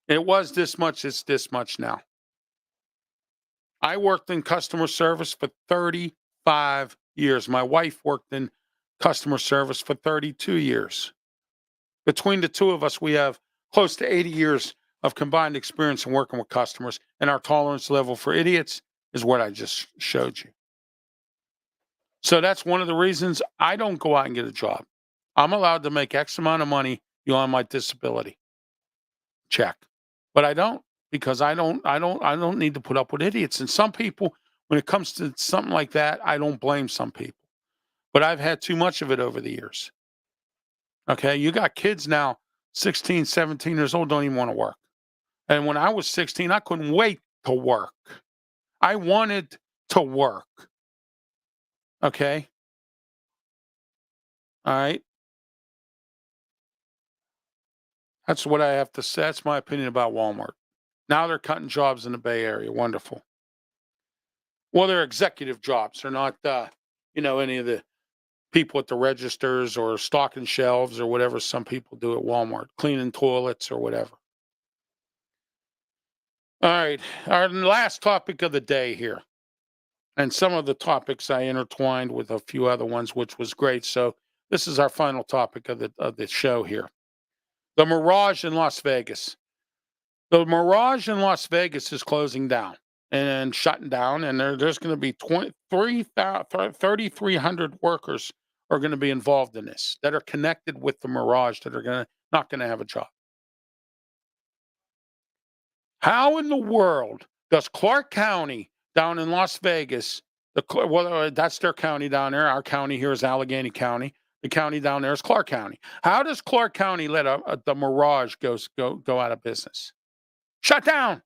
It was this much, it's this much now. I worked in customer service for 35 years. My wife worked in customer service for 32 years. Between the two of us, we have close to 80 years of combined experience in working with customers, and our tolerance level for idiots is what I just showed you. So that's one of the reasons I don't go out and get a job. I'm allowed to make X amount of money beyond my disability. Check. But I don't because I don't need to put up with idiots. And some people, when it comes to something like that, I don't blame some people. But I've had too much of it over the years. Okay. You got kids now, 16, 17 years old, don't even want to work. And when I was 16, I couldn't wait to work. I wanted to work. Okay. All right. That's what I have to say. That's my opinion about Walmart. Now they're cutting jobs in the Bay Area. Wonderful. Well, they're executive jobs. They're not, any of the people at the registers or stocking shelves or whatever some people do at Walmart, cleaning toilets or whatever. All right. Our last topic of the day here. And some of the topics I intertwined with a few other ones, which was great. So this is our final topic of the show here. The Mirage in Las Vegas. The Mirage in Las Vegas is closing down and shutting down, and there's going to be 3,300 workers are going to be involved in this that are connected with the Mirage that are not going to have a job. How in the world does Clark County down in Las Vegas, that's their county down there. Our county here is Allegheny County. The county down there is Clark County. How does Clark County let the Mirage go out of business? Shut down.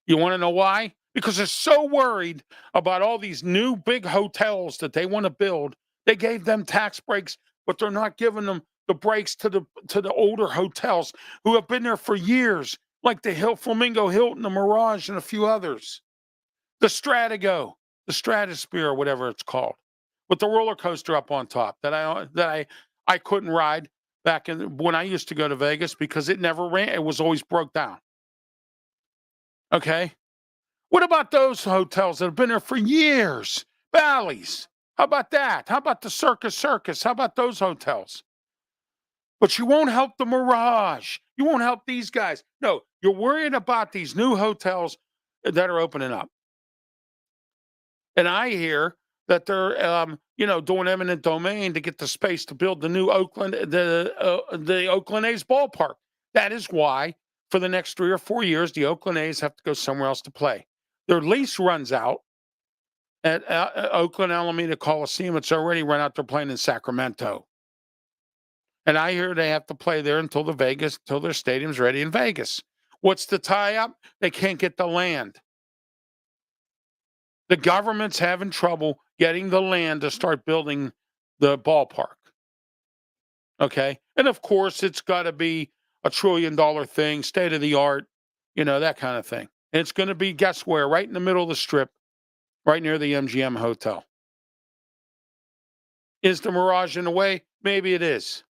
You want to know why? Because they're so worried about all these new big hotels that they want to build. They gave them tax breaks, but they're not giving them the breaks to the older hotels who have been there for years, like the Flamingo Hilton, the Mirage, and a few others. The Stratigo, the Stratosphere, or whatever it's called, with the roller coaster up on top that I couldn't ride back when I used to go to Vegas because it never ran. It was always broke down. Okay. What about those hotels that have been there for years? Bally's. How about that? How about the Circus Circus? How about those hotels? But you won't help the Mirage. You won't help these guys. No, you're worried about these new hotels that are opening up. And I hear that they're, doing eminent domain to get the space to build the new the Oakland A's ballpark. That is why, for the next 3 or 4 years, the Oakland A's have to go somewhere else to play. Their lease runs out at Oakland Alameda Coliseum. It's already run out. They're playing in Sacramento. And I hear they have to play there until their stadium's ready in Vegas. What's the tie-up? They can't get the land. The government's having trouble getting the land to start building the ballpark. Okay? And of course, it's got to be a $1 trillion thing, state of the art, that kind of thing. And it's going to be, guess where? Right in the middle of the strip, right near the MGM Hotel. Is the Mirage in the way? Maybe it is.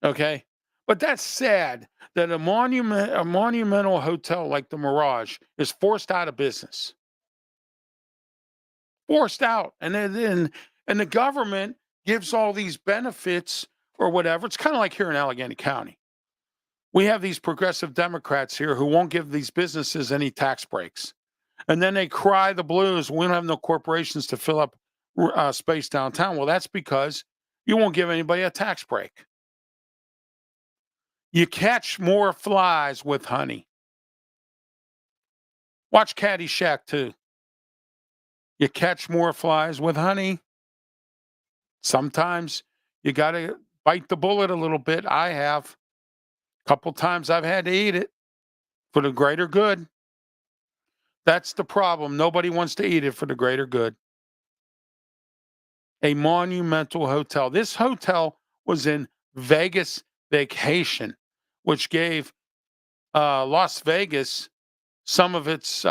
Okay? But that's sad that a monumental hotel like the Mirage is forced out of business. Forced out. And then And the government gives all these benefits or whatever. It's kind of like here in Allegheny County. We have these progressive Democrats here who won't give these businesses any tax breaks. And then they cry the blues. We don't have no corporations to fill up space downtown. Well, that's because you won't give anybody a tax break. You catch more flies with honey. Watch Caddyshack too. You catch more flies with honey. Sometimes you got to bite the bullet a little bit. I have. A couple times I've had to eat it for the greater good. That's the problem. Nobody wants to eat it for the greater good. A monumental hotel. This hotel was in Vegas Vacation, which gave Las Vegas some of its,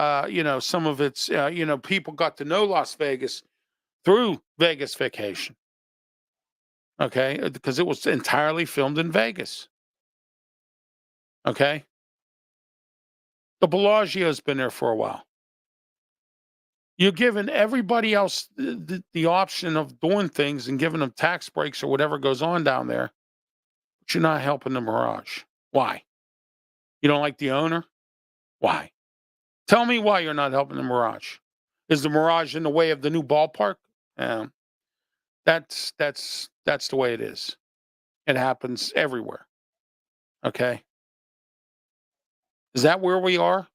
people got to know Las Vegas through Vegas Vacation. Okay, because it was entirely filmed in Vegas. Okay. The Bellagio's been there for a while. You're giving everybody else the option of doing things and giving them tax breaks or whatever goes on down there, but you're not helping the Mirage. Why? You don't like the owner? Why? Tell me why you're not helping the Mirage. Is the Mirage in the way of the new ballpark? That's the way it is. It happens everywhere. Okay. Is that where we are?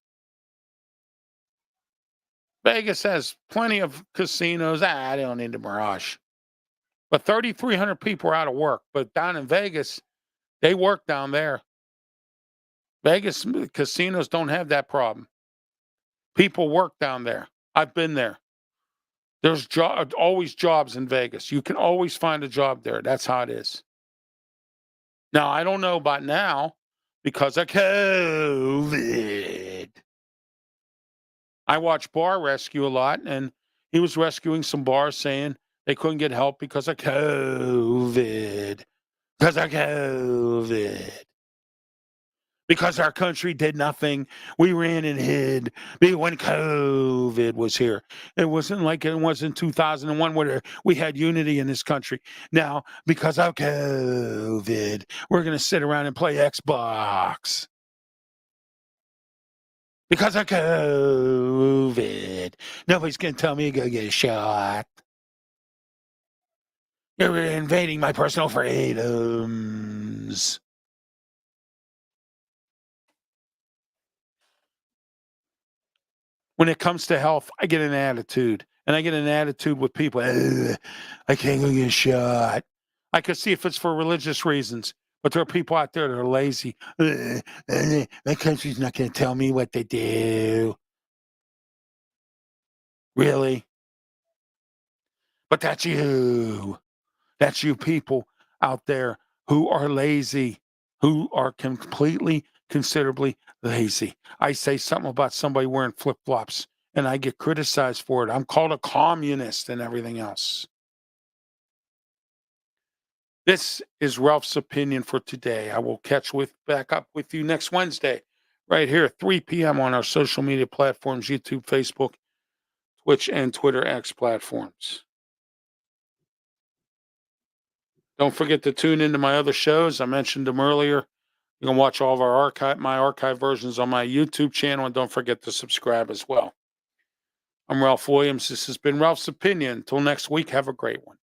Vegas has plenty of casinos. I don't need the Mirage. But 3,300 people are out of work. But down in Vegas, they work down there. Vegas casinos don't have that problem. People work down there. I've been there. There's always jobs in Vegas. You can always find a job there. That's how it is. Now, I don't know about now because of COVID. I watch Bar Rescue a lot, and he was rescuing some bars saying they couldn't get help because of COVID. Because of COVID. Because our country did nothing. We ran and hid when COVID was here. It wasn't like it was in 2001 where we had unity in this country. Now, because of COVID, we're going to sit around and play Xbox. Because of COVID, nobody's going to tell me to go get a shot. You're invading my personal freedoms. When it comes to health, I get an attitude. And I get an attitude with people. I can't go get a shot. I could see if it's for religious reasons. But there are people out there that are lazy. My country's not going to tell me what to do. Really? But that's you. That's you people out there who are lazy, who are completely, considerably lazy. I say something about somebody wearing flip-flops, and I get criticized for it. I'm called a communist and everything else. This is Ralph's opinion for today. I will back up with you next Wednesday, right here, 3 p.m. on our social media platforms, YouTube, Facebook, Twitch, and Twitter X platforms. Don't forget to tune into my other shows. I mentioned them earlier. You can watch all of my archive versions on my YouTube channel, and don't forget to subscribe as well. I'm Ralph Williams. This has been Ralph's Opinion. Until next week, have a great one.